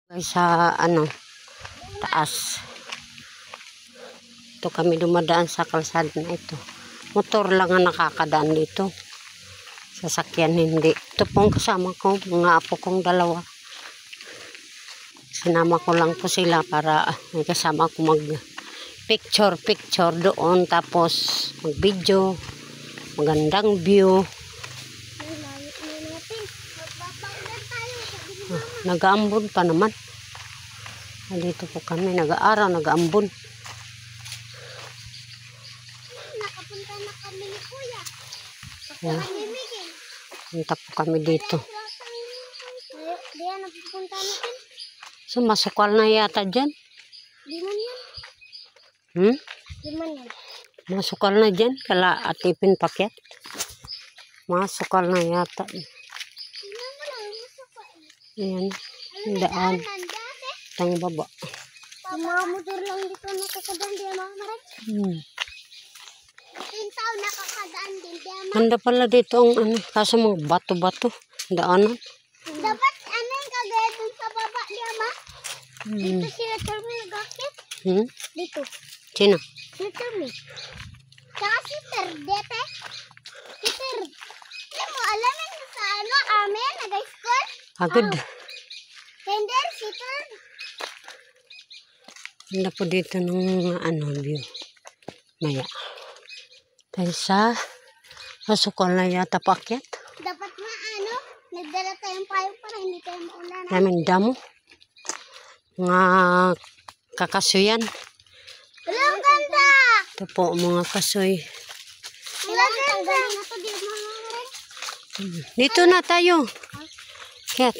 Sa taas. Ito kami dumadaan sa kalsada na ito. Motor lang ang nakakadaan dito. Sasakyan hindi. Ito pong kasama ko, mga apo kong dalawa. Sinama ko lang po sila para may kasama ko mag picture doon, tapos mag video, magandang view. Nag-aambon pa naman. Dito po kami nag-aaral, nag-aambon. Nakapunta na kami ni Kuya. Punta po kami dito. Diyan napupunta natin. So masukal na yata dyan. Di man yan. Di man yan. Masukal na dyan. Kala atipin paket. Masukal na yata. Tingnan mo lang, masukal. Ayan. Daan. Tang baba. Mga motor lang dito nakakadaan din mga marat. Yung tao nakakadaan din. Ganda pala dito ang kaso mga bato-bato. Daanan. Dapat yung kagaya dun sa baba niya, ma. Dito sila Termi nag-akit. Dito. Sino? Si Termi. Tsaka si Terdete. Si Ter. Alam mo, alamin sa amin, nag-school. Agad. Hindi, si Ter. Ganda po dito ng view. Maya. Dahil sa masukal na yata paket. Dapat na nagdala tayong payo para hindi tayo maulan. Daming damo. Mga kakasuyan. Walang ganda! Ito po mga kasoy. Walang ganda! Dito na tayo. Ket.